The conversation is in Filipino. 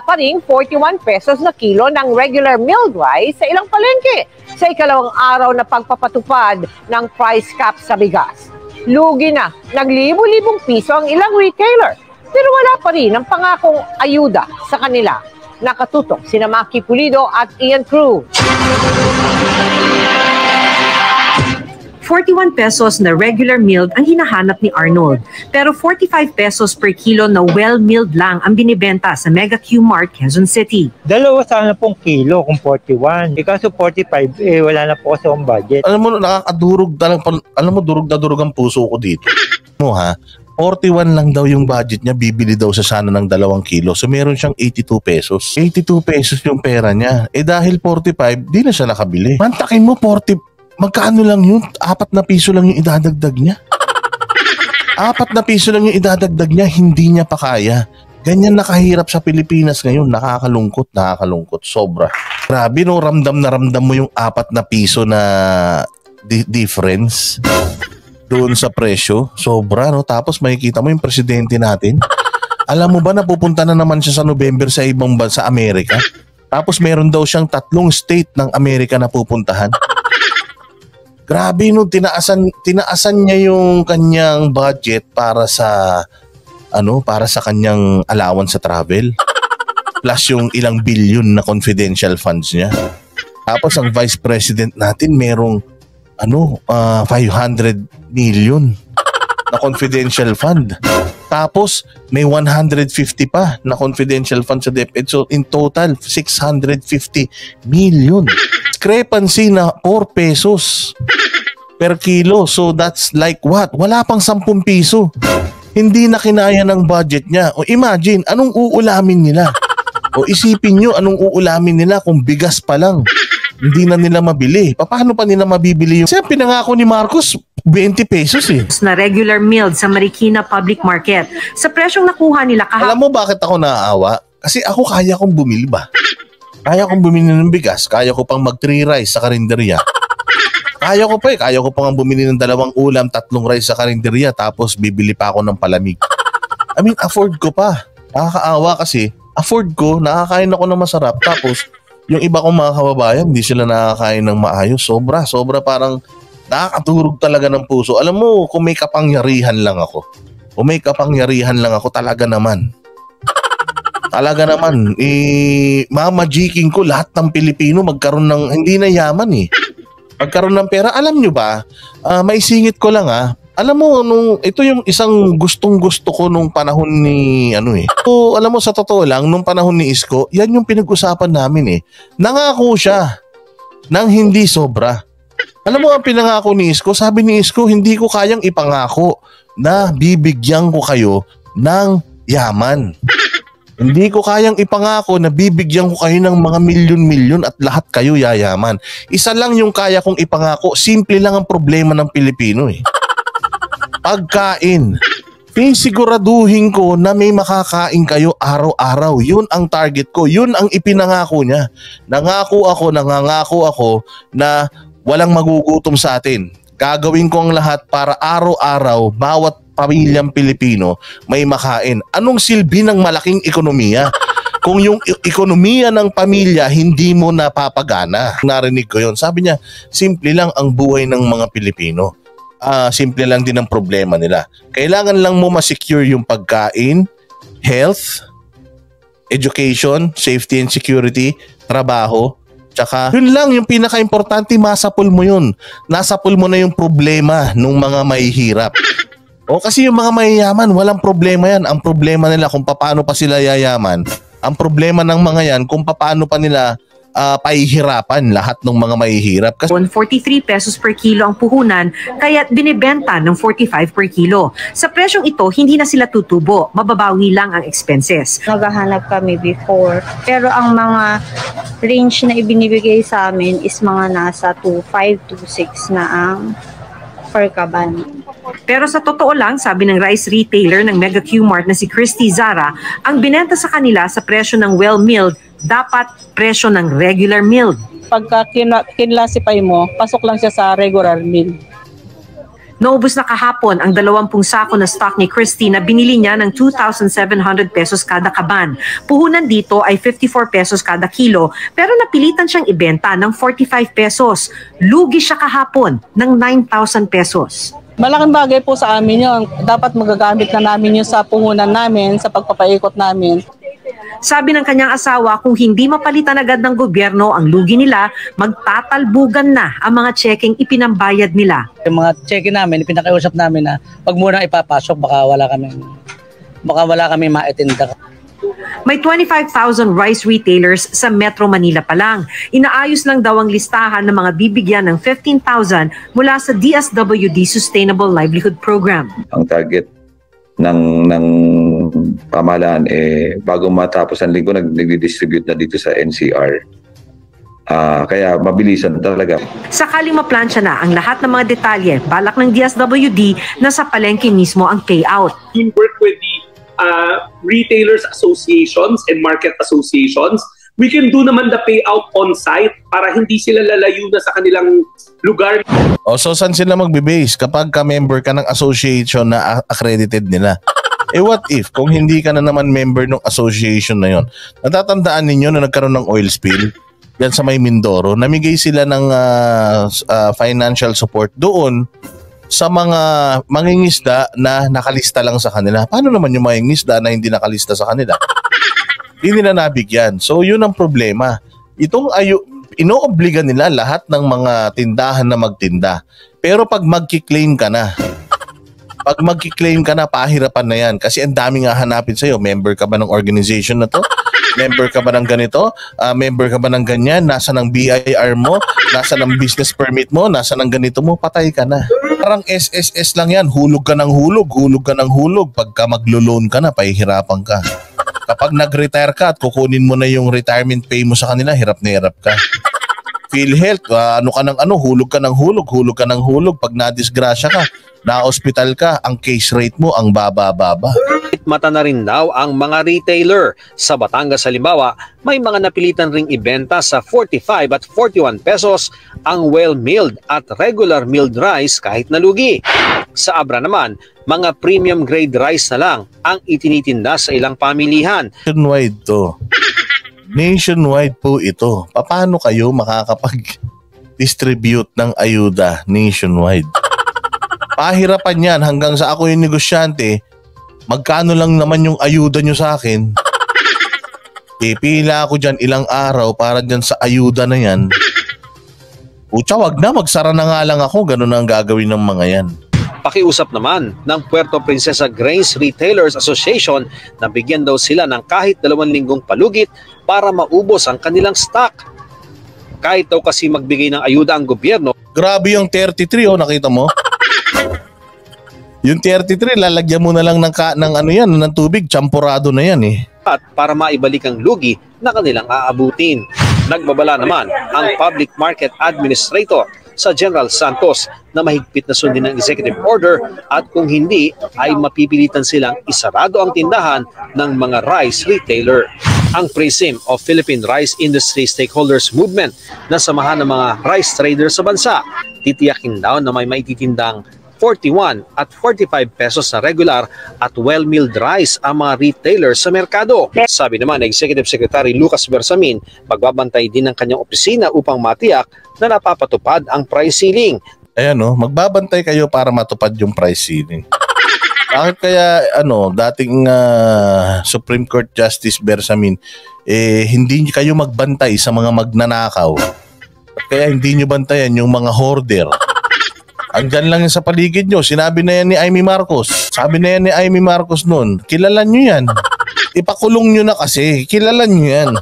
pa ring 41 pesos na kilo ng regular milled rice sa ilang palengke sa ikalawang araw na pagpapatupad ng price cap sa bigas. Lugi na ng libo-libong piso ang ilang retailer pero wala pa rin ang pangakong ayuda sa kanila. Nakatutok sina Maki Pulido at Ian Cruz. 41 pesos na regular milled ang hinahanap ni Arnold. Pero 45 pesos per kilo na well-milled lang ang binibenta sa Mega Q Mart, Quezon City. Dalawa sana pong kilo kung 41. Kaso 45, wala na po kasi akong budget. Alam mo, nakakadurog talagang, alam mo, durog na durog ang puso ko dito. Mo ha, 41 lang daw yung budget niya, bibili daw sa sana ng 2 kilo. So meron siyang 82 pesos. 82 pesos yung pera niya. Dahil 45, di na siya nakabili. Mantakin mo, 40, magkano lang yun? 4 na piso lang yung idadagdag niya. 4 na piso lang yung idadagdag niya, hindi niya pa kaya. Ganyan nakahirap sa Pilipinas ngayon, nakakalungkot, sobra. Grabe no, ramdam na ramdam mo yung 4 na piso na difference doon sa presyo. Sobra no, tapos makikita mo yung presidente natin. Alam mo ba na pupunta na naman siya sa November sa ibang bansa, Amerika? Tapos meron daw siyang 3 state ng Amerika na pupuntahan. Grabe no, tinaasan niya yung kanyang budget para sa kanyang allowance sa travel. Plus yung ilang billion na confidential funds niya. Tapos ang vice president natin merong 500 million na confidential fund. Tapos may 150 pa na confidential fund sa DepEd. So in total 650 million. Discrepancy na 4 pesos per kilo. So that's like what? Wala pang 10 piso. Hindi na kinaya ng budget niya. O imagine, anong uulamin nila? O isipin nyo, anong uulamin nila kung bigas pa lang? Hindi na nila mabili. Paano pa nila mabibili yung... Kasi pinangako ni Marcos, 20 pesos eh. Na regular milled sa Marikina Public Market. Sa presyong nakuha nila kahapon. Alam mo bakit ako naaawa? Kasi ako kaya kong bumili ba? Kaya kong bumili ng bigas, kaya ko pang mag 3 rice sa karinderya. Kaya ko pang bumili ng 2 ulam, 3 rice sa karinderya, tapos bibili pa ako ng palamig. I mean, afford ko pa. Nakakaawa kasi, afford ko, nakakain ako ng masarap, tapos yung iba kong mga kababayan, hindi sila nakakain ng maayos. Sobra parang nakakaturog talaga ng puso. Alam mo, kung may kapangyarihan lang ako, talaga naman, mamajiking ko lahat ng Pilipino magkaroon ng, hindi na yaman eh, magkaroon ng pera. Alam nyo ba, maisingit ko lang alam mo, ito yung isang gustong-gusto ko nung panahon ni So, alam mo, sa totoo lang, nung panahon ni Isko, yan yung pinag-usapan namin eh. Nangako siya nang hindi sobra. Alam mo, ang pinangako ni Isko, sabi ni Isko, hindi ko kayang ipangako na bibigyan ko kayo ng yaman. Hindi ko kayang ipangako na bibigyan ko kayo ng mga milyon-milyon at lahat kayo yayaman. Isa lang yung kaya kong ipangako, simple lang ang problema ng Pilipino eh. Pagkain. Siguraduhin ko na may makakain kayo araw-araw. Yun ang target ko. Yun ang ipinangako niya. Nangangako ako na walang magugutom sa atin. Gagawin ko ang lahat para araw-araw, bawat pamilyang Pilipino may makain. Anong silbi ng malaking ekonomiya? Kung yung ekonomiya ng pamilya hindi mo napapagana. Narinig ko yun. Sabi niya, simple lang ang buhay ng mga Pilipino. Simple lang din ang problema nila. Kailangan lang mo ma-secure yung pagkain, health, education, safety and security, trabaho, tsaka yun lang yung pinaka-importante, masapul mo yun. Nasapul mo na yung problema ng mga mahihirap. O kasi yung mga mayayaman, walang problema yan. Ang problema nila kung paano pa sila yayaman. Ang problema ng mga yan kung paano pa nila pahihirapan lahat ng mga mahihirap. Kasi 43 pesos per kilo ang puhunan, kaya binibenta ng 45 per kilo. Sa presyong ito, hindi na sila tutubo. Mababawi lang ang expenses. Naghahanap kami before, pero ang mga range na ibinibigay sa amin is mga nasa 2.5 to 6 na ang per kaban. Pero sa totoo lang, sabi ng rice retailer ng Mega Q Mart na si Christy Zara, ang binenta sa kanila sa presyo ng well-milled, dapat presyo ng regular milled. Pagka kinlasify mo, pasok lang siya sa regular mill. Naubos na kahapon ang 20 sako na stock ni Christy na binili niya ng 2,700 pesos kada kaban. Puhunan dito ay 54 pesos kada kilo pero napilitan siyang ibenta ng 45 pesos. Lugi siya kahapon ng 9,000 pesos. Malaking bagay po sa amin yun. Dapat magagamit na namin yun sa puhunan namin, sa pagpapaikot namin. Sabi ng kanyang asawa, kung hindi mapalitan agad ng gobyerno ang lugi nila, magtatalbugan na ang mga checking ipinambayad nila. Yung mga check-in namin, ipinakiusap namin na pag muna ipapasok, baka wala kami maitinda. May 25,000 rice retailers sa Metro Manila pa lang. Inaayos lang daw ang listahan ng mga bibigyan ng 15,000 mula sa DSWD Sustainable Livelihood Program. Ang target ng pamahalaan bago matapos ang linggo nagdi-distribute na dito sa NCR. Kaya mabilisan talaga. Sakaling maplansya na ang lahat ng mga detalye, balak ng DSWD na sa palengke mismo ang payout. We work with the retailers associations and market associations. We can do naman the payout on-site para hindi sila lalayo na sa kanilang lugar. So saan sila magbe-base kapag ka-member ka ng association na accredited nila? What if kung hindi ka na naman member ng association na yon? Natatandaan ninyo na nagkaroon ng oil spill yan sa may Mindoro, namigay sila ng financial support doon sa mga mangingisda na nakalista lang sa kanila. Paano naman yung mangingisda na hindi nakalista sa kanila? Hindi nila nabigyan. So yun ang problema. Inoobliga nila lahat ng mga tindahan na magtinda. Pero pag magki-claim ka na, pahirapan na yan. Kasi ang daming hahanapin sa'yo. Member ka ba ng organization na to? Member ka ba ng ganito? Member ka ba ng ganyan? Nasa ng BIR mo? Nasa ng business permit mo? Nasa ng ganito mo? Patay ka na. Parang SSS lang yan. Hulog ka ng hulog. Hulog ka ng hulog. Pagka maglo-loan ka na, pahihirapan ka. Kapag nag-retire ka at kukunin mo na yung retirement pay mo sa kanila, hirap na hirap ka. PhilHealth, hulog ka ng hulog. Pag nadisgrasya ka, na-hospital ka, ang case rate mo ang baba-baba. Mata na rin daw ang mga retailer. Sa Batangas halimbawa, may mga napilitan ring ibenta sa 45 at 41 pesos ang well-milled at regular milled rice kahit nalugi. Sa Abra naman, mga premium grade rice na lang ang itinitinda sa ilang pamilihan. Nationwide to. Nationwide po ito. Paano kayo makakapag-distribute ng ayuda nationwide? Pahirapan yan hanggang sa ako yung negosyante, magkano lang naman yung ayuda nyo sa akin? Pipila ako dyan ilang araw para dyan sa ayuda na yan. Pucha, wag na, magsara na nga lang ako, ganun ang gagawin ng mga yan. Pakiusap naman ng Puerto Princesa Grains Retailers Association na bigyan daw sila ng kahit 2 linggong palugit para maubos ang kanilang stock. Kahit daw kasi magbigay ng ayuda ang gobyerno. Grabe yung 33, nakita mo? Yung 33, lalagyan mo na lang ng tubig, champurado na yan eh. At para maibalik ang lugi na kanilang aabutin. Nagbabala naman ang Public Market Administrator sa General Santos na mahigpit na sundin ng executive order at kung hindi ay mapipilitan silang isarado ang tindahan ng mga rice retailer. Ang PRISM o Philippine Rice Industry Stakeholders Movement na samahan ng mga rice traders sa bansa, titiyakin daw na may maititindang 41 at 45 pesos na regular at well-milled rice ang mga retailers sa merkado. Sabi naman ng Executive Secretary Lucas Bersamin, magbabantay din ng kanyang opisina upang matiyak na napapatupad ang price ceiling. Ayan magbabantay kayo para matupad yung price ceiling. Bakit kaya dating Supreme Court Justice Bersamin hindi kayo magbantay sa mga magnanakaw? Kaya hindi nyo bantayan yung mga hoarder. Andyan lang yan sa paligid nyo. Sinabi na yan ni Amy Marcos. Sabi na yan ni Amy Marcos noon, kilala nyo yan. Ipakulong nyo na kasi. Kilala nyo yan.